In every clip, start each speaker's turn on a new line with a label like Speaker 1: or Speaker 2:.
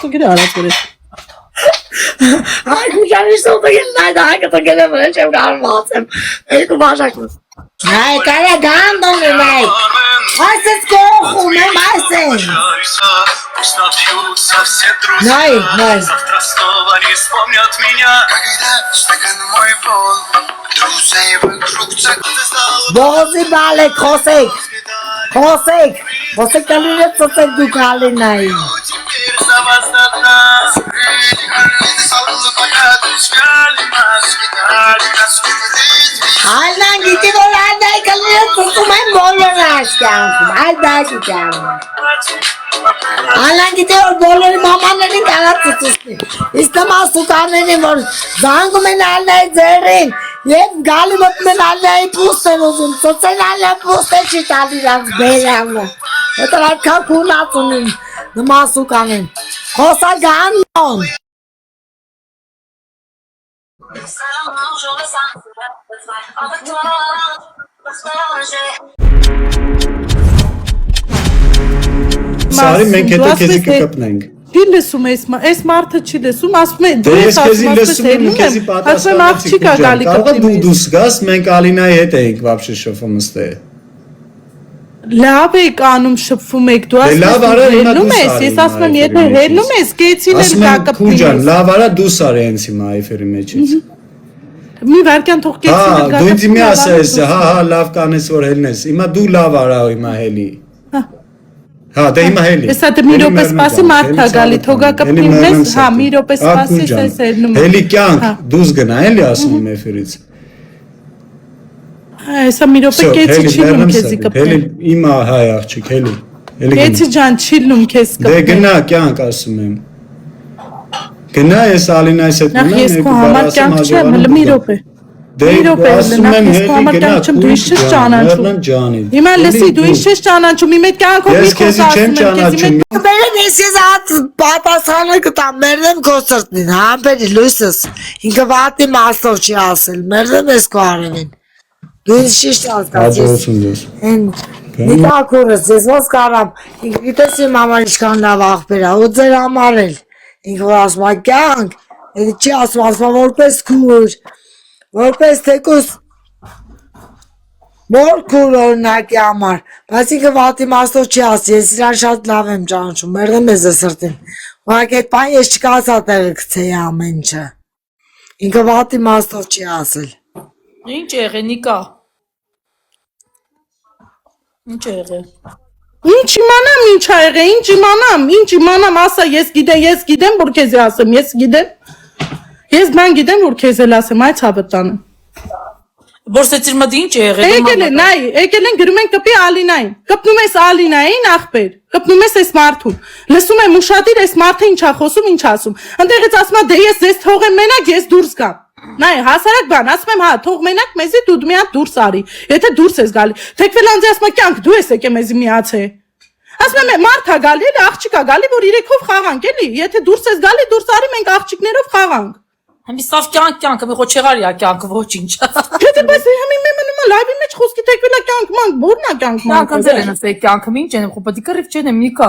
Speaker 1: Tu gire arat verir.
Speaker 2: Ay kucağın işte oldu gelin haydi hakikaten gelemem şimdi almazım. Elku başaklı. Ay kara gandan ay. Ay siz kohu ne maysın. Най.
Speaker 3: Завтра снова не вспомнят меня. Когда стакан мой пол, друзей вокруг
Speaker 2: Boğazı bale kosek. Kosek kalınca tutak dukali nay.
Speaker 3: теперь за вас одна.
Speaker 2: Aynen gidip oradan kalınca tutmayın bolları aşkım. Hayda gideceğim. Aynen gidiyor bolları mamanların kanat tutuştu. İstemez sukanları var. Zangumen alnay zerrin. Yep galibatmen alnay pusten uzun. Sosyal alnay pusten çitaliraz beylemle. Yeter kalkun atının. Namaz sukanın. Kosa ganon.
Speaker 4: Սարի մենք հետո քեզի կկպնենք։
Speaker 1: Չի լսում այս մարդը չի լսում, ասում է
Speaker 4: Դե ես քեզի լսում եմ ու քեզի պատասխանեցի քուջան։ Կարող դու դուրս գաս, մենք Ալինայի հետ էինք вообще շփվում ստե։
Speaker 1: Լավ եք անում շփվում եք, դու ասում ես ես ասում եմ եթե հելնում ես, կեցին էլ կակպնի։
Speaker 4: Քուջան, լավ արա դու սարի հենց հիմա այֆերի մեջից։
Speaker 1: Մի վարքան թող կեցին էլ
Speaker 4: կակպնի։ Դու ինձ մի ասես, հա, լավ կանես որ հելնես։ Հիմա դու լավ արա հիմա հելի։ Հա, դե հիմա հելի։
Speaker 1: Հեսա դե մի րոպե սպասի մարդ ա գալի, թողա կպնի մեզ, հա, մի րոպե սպասի, ես հելնում եմ։
Speaker 4: Հելի կյանք, դուս գնա, էլի ասում եմ էֆիրից։
Speaker 1: Հեսա մի րոպե կեցի չիլում քեզի կպնի։
Speaker 4: Հելի իմա հայ աղջիկ, հելի։
Speaker 1: Կեցի ջան չիլում քեզ կպնի։
Speaker 4: Դե գնա կյանք ասում եմ։ Գնա ես Ալինայից հետ
Speaker 1: Նախ ես քո համար կյանք չեմ, հələ մի րոպե։ Մի րոպե, նախ ես քո համար կյանք չեմ, դու ինչ ես ճանաչում։ Հիմա լսի, դու ինչ ես ճանաչում, իմ այդ կյանքով մի խոս ասում եմ քեզ,
Speaker 2: Բերեմ ես ես at պատասխանը կտամ, մերնեմ քո սրտին, համբերի լույսս, ինքը վատի մասով չի ասել, մերնեմ ես քո արևին, դու ինձ շիշտ ասկացես, նիկակուրս, ես ոնց կարամ, ինքը գիտես իմ համար ինչքան լավ աղբեր ա, ու ձեր համար էլ, ինքը որ ասում ա կյանք, չի ասում որպես քուր, որպես թեկուս Մոր քուր օրինակի համար, բայց ինքը վատի մասով չի ասի, ես իրան շատ լավ եմ ճանաչում, մերնեմ ես սրտին, ուղղակի այդ բան ես չկասա տեղը գցեի ամեն ինչը, ինքը վատի մասով չի ասել։
Speaker 5: Ինչ եղե Նիկա։ Ինչ եղե։
Speaker 1: Ինչ իմանամ ինչ ա եղե, ինչ իմանամ, ասա ես գիտեմ, որ քեզ ասեմ, ես բան գիտեմ, որ քեզ էլ ասեմ, այդ ցավտանը։
Speaker 5: Որսեցիր մդ ինչ եղե։
Speaker 1: Եկել են գրում են կպի Ալինային, կպնում ես Ալինային ախպեր, կպնում ես այս մարդուն, լսում եմ ուշադիր այս մարդը ինչ ա խոսում, ինչ ասում, ընդեղից ասում ա դե ես ձեզ թողեմ մենակ, ես դուրս գամ, նայ հասարակ բան, ասում եմ հա թող մենակ մեզի դու մի հատ դուրս արի, եթե դուրս ես գալի, թեկվել անձի ասում ա կյանք դու ես եկե մեզի միացե, ասում եմ մարդ ա գալի, էլ աղջիկ ա գալի, որ իրեքով խաղանք էլի, եթե դուրս ես գալի, դուրս արի մենք աղջիկներով խաղանք։
Speaker 5: Համի սավ կյանքը մի խոչեղարի ա կյանքը ոչինչ։
Speaker 1: Եթե բայց համի մեմը լայվի մեջ խոսքի թեկվել ա կյանք մանք, որն ա կյանք մանք։
Speaker 5: Կյանքը ձեր են ասել կյանքը ինչ են, խոպատի կռիվ չեն եմ Նիկա։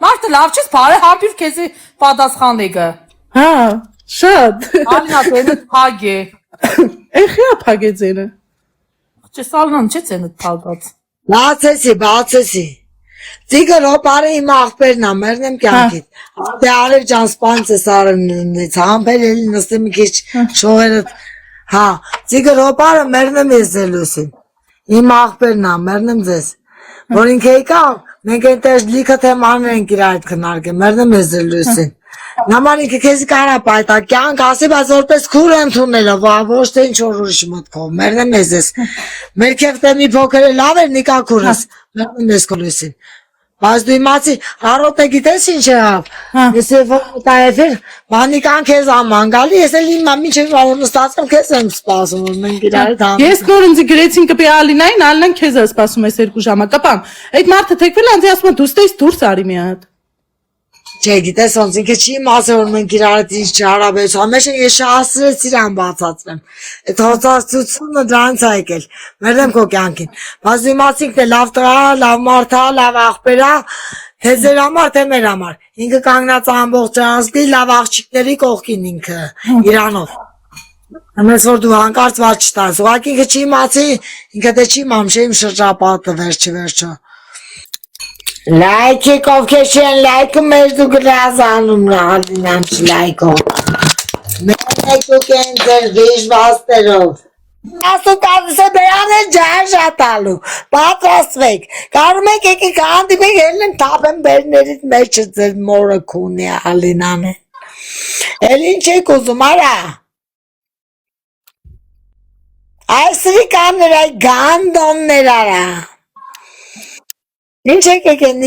Speaker 5: Մարդը լավ չես, բարե համբիր քեզի պատասխան եկը։
Speaker 1: Հա, շատ։
Speaker 5: Ալինա դենը փագե։
Speaker 1: Էխի ա փագե ձենը։
Speaker 5: Չես Ալինան չէ ձենը փագած։
Speaker 2: Բացեցի։ Ձիգը ռոպարը իմ աղբերն ա, մերնեմ կյանքիտ։ Դե արև ջան սպանց ես արևնից, համբեր էլի նստի մի քիչ շողերըտ, հա, ձիգը ռոպարը մերնեմ ես ձեր լույսին, իմ աղբերն ա, մերնեմ ձեզ, որ ինքը եկավ, մենք այնտեղ լիքը թեմաներ ենք իր այդ քննարկել, մերնեմ ես ձեր լույսին, նամար ինքը քեզի կարա պայտա, կյանք ասի, բայց որպես քուր ընդունելով, ոչ թե ինչ որ ուրիշ մտքով, մերնեմ ես ես, մեր քեխտե մի փոքր է լավ էր նիկա քուրս, մերնեմ ես քո լույսին, բայց դու իմացի, առոտը գիտես ինչ եղավ, ես տա էվեր, բանիկան քեզ աման գալի, ես էլ իմ մինչև որ նստացեմ քեզ եմ սպասում, որ մենք իրար հետ հանդիպում։
Speaker 1: Ես նոր ինձ գրեցին կպի Ալինային, Ալինան քեզ է սպասում այս 2 ժամը, կպամ, այդ մարդը թեկվել անձի ասում է դու ստես դուրս արի մի հատ։
Speaker 2: Չէ, գիտես ոնց ինքը չի իմացել որ մենք իրար հետ ինչ չհարաբերություն, ամենը ես շահասրեց իրան բացատրեմ։ Այդ հոծածությունը դրանց ա եկել, մերնեմ քո կյանքին։ Բայց իմացինք թե լավ տղա, լավ մարդ ա, լավ աղբեր ա, Թե ձեր համար, թե մեր համար։ Ինքը կանգնած ամբողջ ազգի լավ աղջիկների կողքին ինքը, Իրանով։ Ամես որ դու հանկարծ ված չտաս, ուղղակի ինքը չի իմացի, ինքը դե չի իմամ, չէ իմ շրջապատը վերջը։ Լայքեք ովքեր չեն լայքում մեր դու գրազանում նահալինան չլայքով։ Մենք դուք են ձեր վիժվաստերով։ Աստուտանս է բերան է ջաշատալու, պատրաստվեք, կարում եք եկեք հանդիպեք ելնեմ թապեմ բերներից մեջը ձեր մորը քունի ալինան է, էլ ինչ եք ուզում արա, այսրի կաններ այ գանդոններ արա, ինչ եք եկեն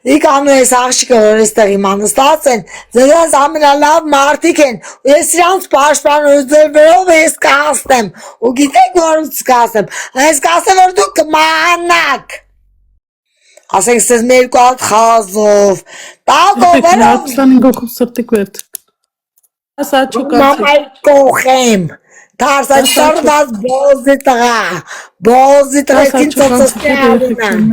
Speaker 2: նիկանես աղջիկը որ էստեղ իմանստած են, ձեզ ամենալավ մարդիկ են, ես իրանց պաշտպան ու ձեր վերով ես կհաստեմ, ու գիտեք որուց կհաստեմ, ես կհաստեմ որ դուք կմանակ, ասենք սեզ մեր երկու հատ խազով, տակով վերով, մամայ կողեմ, Թարսած շարդած բոզի տղա, կին ծծսնի ալինան,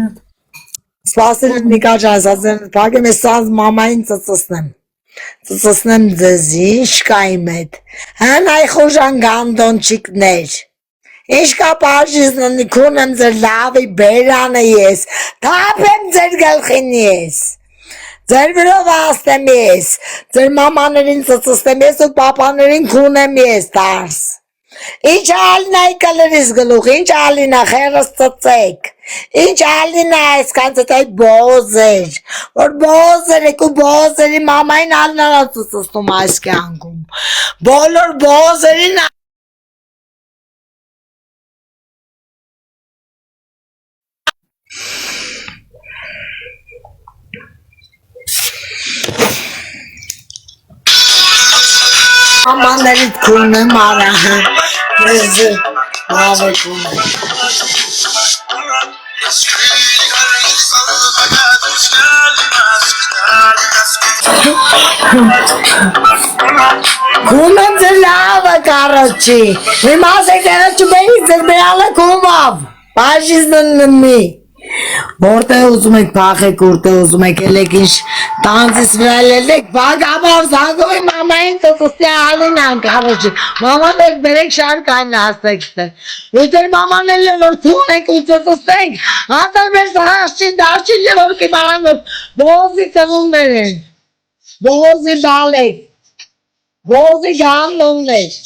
Speaker 2: սպասել եմ նիկա ճանսացեն, պագեմ ես սանց մամային ծծսնեմ ձեզ, ինչ կա իմ հետ, հն այ խուժան գանդոնչիկներ, ինչ կա պարժիզննի քուն եմ ձեր լավի բերանը ես, թապ եմ ձեր գլխին ես, ձեր վրով աստեմ ես, ձեր մամաներին ծծսնեմ ես ու պապաներին քուն եմ ես տարս, Ինչ ալինայի կլրիս գլուխ, ինչ ալինա խերս ծծեք, ինչ ալինա այս կանցդ այ բոզեր, որ բոզեր եք ու բոզերի մամային ալինանա ծծստում այս կյանքում, բոլոր բոզերին Amanlarıt kurnum ara. Gözü mavi kurnum. Kurnum zırlava karıcı. Mimase karıcı beni zırlayala kumab. Başizden mi? Որտե ուզում եք փախեք, որտե ուզում եք ելեք ինչ տանձից վրա ելեք, բագաբավ զանգով եմ մամային ծծստի ալին անկարոջի, մաման եք բերեք շարկային ասեք ստեր, յուտեր մաման էլ որ թուն եք ու ծծստենք, հատար մեր սահաշին դարչին և որ կիմանան որ բոզի ծնուններ են, բոզի բալեք, բոզի գանլոններ,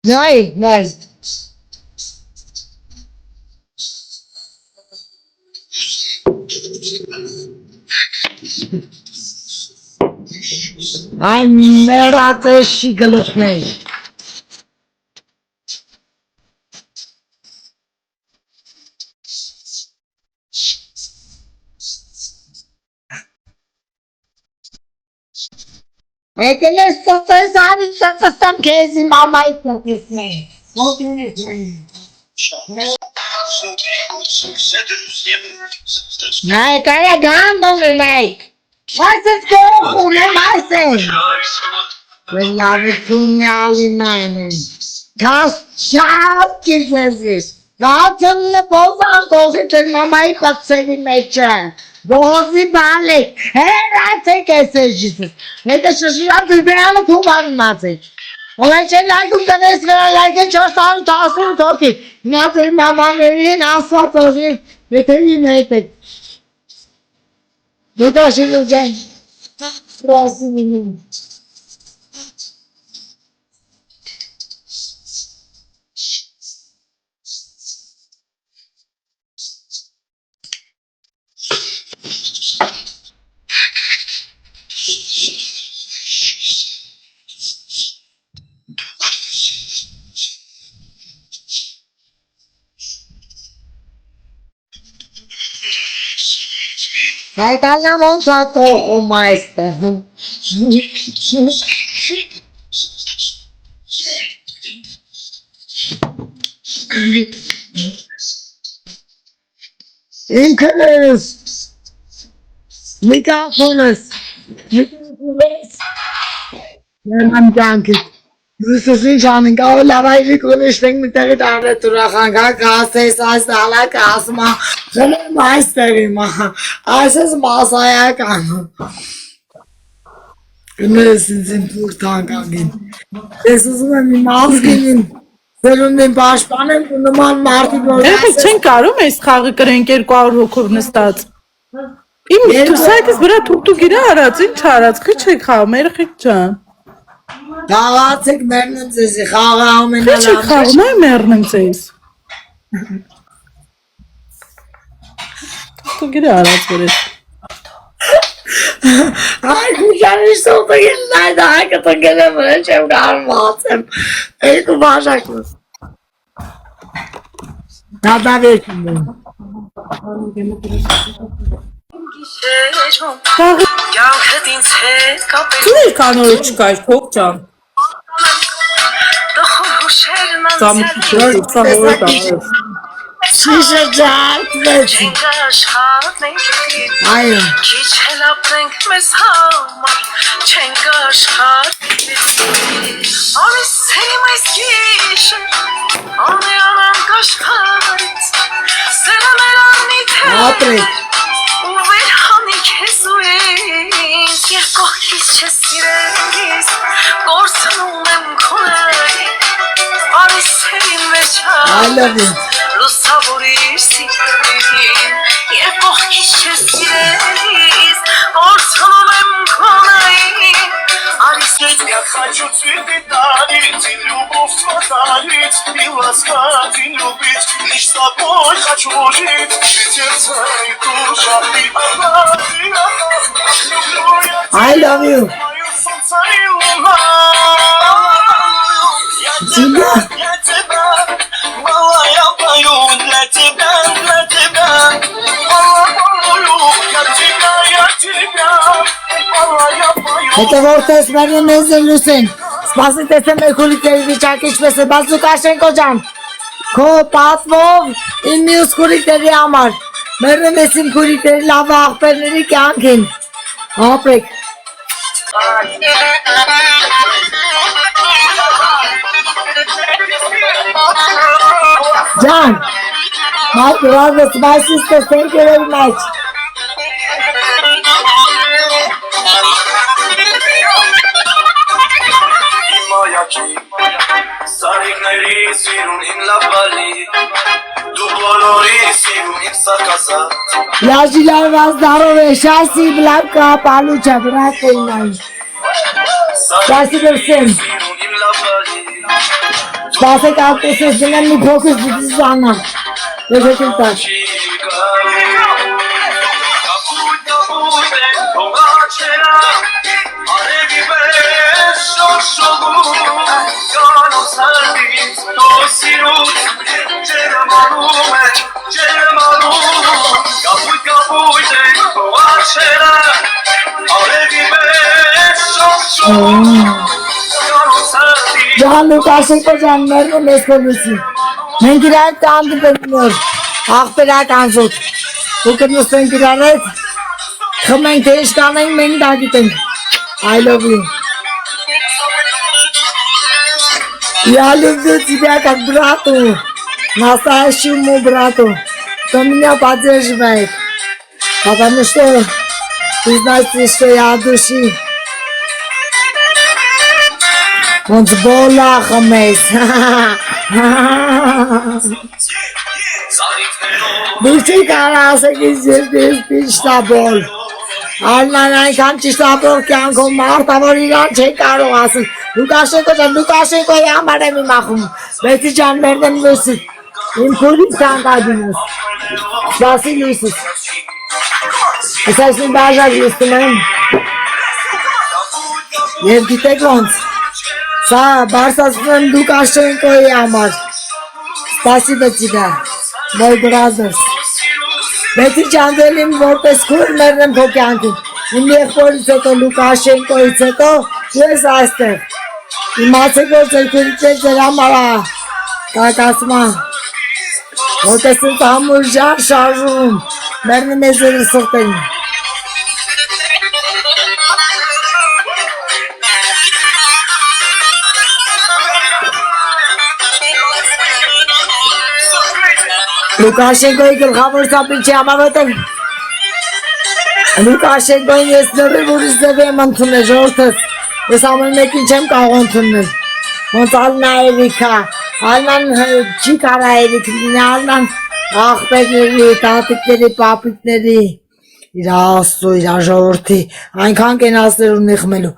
Speaker 2: Nei, nei. Ay merak şıkılık ne? Ekele satsam kezi mamayı satısını. Ne kaya gandon ne? Nasıl koku ne masın? Ve lavetun yalinayın. Kas kizesiz. Rahatınla bozan kokutur mamayı katsayın meçe. Boğazı bağlı. Her artık esecisiz. Ne de şaşıran düzbeyanı kullanmazı. Olay şeylerden esmerlerken çarsan tasın toki. Ne yapayım mamam verin asfalt olsun. Ve temin etmek. Ne taşınacağım. Burası benim. Saitanya monsa to o maestra. Increase. Micrófonos. Մերնեմ կյանքիդ։ Լույսս ինչ անենք, լավայրի կունիշնենք մի տեղի դարը տուրախանքա կասես, այս դալակը ասմա, խնեմ այս տեղի մա, այս ես մասայական։ Գնես ինձ իմ պուր տանկագին, ես ուզում եմ իմ ազգինին, սերունդ իմ պաշպանեմ ու նման մարդիկ որ
Speaker 1: Երբեք չեն կարում այս խաղը կրենք 200 հոգով նստած։ Իմ թուսայքս վրա թուղթուկ իրա արած, ինչ արած, խիչ եք խաղում, երեխեք ջան։
Speaker 2: Խաղացեք մերնեմ ձեզի, խաղը
Speaker 1: Խիչ եք
Speaker 2: ամենալավ
Speaker 1: խաղում, այ մեռնեմ ձեզ։ Թուղթուկ իրա արած վրես։
Speaker 2: Ay, güzel oldu günler daha kötü gelemeyeceğim galiba. İyi kumaşaklısın. Ya da ver şimdi.
Speaker 5: Դու կանորը չկար, փող ջան։
Speaker 2: Şişe cart versin. Hayır. Apret. I love you.
Speaker 3: Хочу цветы дарить, и любовь подарить, и ласкать, и любить. Лишь с тобой хочу жить, и сердце, и душа, и она. Люблю я
Speaker 2: I love you.
Speaker 3: мое солнце и луна.
Speaker 2: Тебя.
Speaker 3: Для тебя, мало я пою, для тебя, мало пою, я тебя, мало я пою.
Speaker 2: Հետո որտես մերն մեզ լուսեն, սպասի տեսեմ էքուլիկների վիճակ ինչպես է, բայց Լուկաշենկո ջան, քո պատվով իմ մյուս քուրիկների համար, մերն մեզ իմ քուրիկների լավ աղբերների կյանք են, ապրեք։ Ջան, my brothers, my sisters, thank you very much.
Speaker 3: Սարիկների սիրուն իմ լապալի Դու բոլորի սիրուն իմ սարկասատ
Speaker 2: Լաջիլար վազդարով է, շասի բլակա պալուչա բրակ էինային Շասի դրսեմ
Speaker 3: Սիրուն իմ լապալի
Speaker 2: Սպասեք ակտեսես դնեմ մի փոքր զիծի զանամ Ես եկել տաշ
Speaker 3: Կապույտ է հողաչերա Արևի պես շոշողում Կանով սարդից նո սիրուց Ջերմանում է, ջերմանում Կապույտ է հողաչերա Արևի պես շոշողում Կանով սարդից
Speaker 2: Ջան Լուկաշենկո ջան մերն մեզ կորնուսի Մենք իրար կանդիպենք նոր աղբերական զոտ Ու կնուսենք իրար հետ Խմենք թե ինչ կանենք մենք դա գիտենք I love you Я люблю тебя как брату Настоящему брату Кто меня поддерживает Потому что ты знаешь, что я от души Он с болахом есть Դու չի կարասեք ինձ ես պիշտաբոլ Արնան այնքան ճիշտաբոլ կյանքում մարդավոր իրան չի կարող ասել Լուկաշենկո ջան, Լուկաշենկոյի համար եմ իմ ախում Բեցի ջան մերն եմ լույսս Իմ քուրից կանգադինս Սպասի լույսս Ես այս իմ բաժակ լույսում եմ Եվ գիտեք ոնց Սա բարսացում եմ Լուկաշենկոյի համար Սպասի բեցիդա Մոյ բրազս Բեցի ջանդել իմ որպես քուր մերն եմ քո կյանքում Իմ եղբորից հետո Լուկաշենկոյից հետո ես այստեղ Իմացեք որ ձեր քուրիկներ ձեր համար կակասմա Որպես ինձ ամուր ժան շարժում մերն եմ ես երը սրտեն Լուկաշենկոյի գլխավոր ծապիչի համավետը Լուկաշենկոյին ես նրի որից դեպի եմ ընդունել ժողորդս ես ամեն մեկին չեմ կարող ընդունել ոնց Ալնա Էրիկա Ալնան չի կարա Էրիկ լինի Ալնան աղբերների, տատիկների, պապիկների իր աստծո, իր ժողորդի այնքան կենասներ ունի խմելու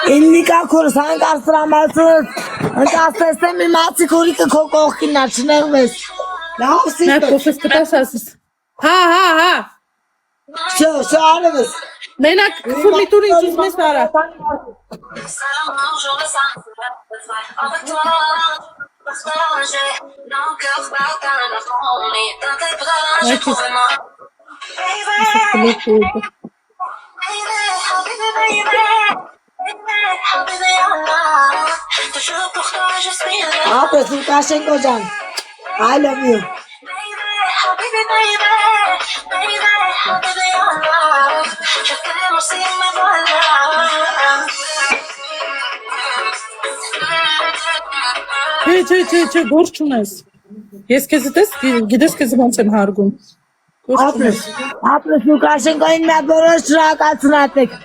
Speaker 2: Իննիկա քուրս հանկար սրամացուց ընկաստեսեմ իմ ացի քուրիկը քո կողքինա չներվես լավ
Speaker 1: Նա
Speaker 2: սիրտ
Speaker 1: փոքրս կտաս ասես։ Հա։
Speaker 2: Շո արևս
Speaker 1: Մենակ ֆուրնիտուրը ինչ ուզում ես արա։
Speaker 2: Ապրես Լուկաշենկո ջան I love you
Speaker 1: Չէ, գործ չունես։ Ես քեզ գիտես քեզ ոնց եմ հարգում։ Գործ չունես։
Speaker 2: Ապրես Լուկաշենկոին մի հատ որոշ շնորհակալություն ատեք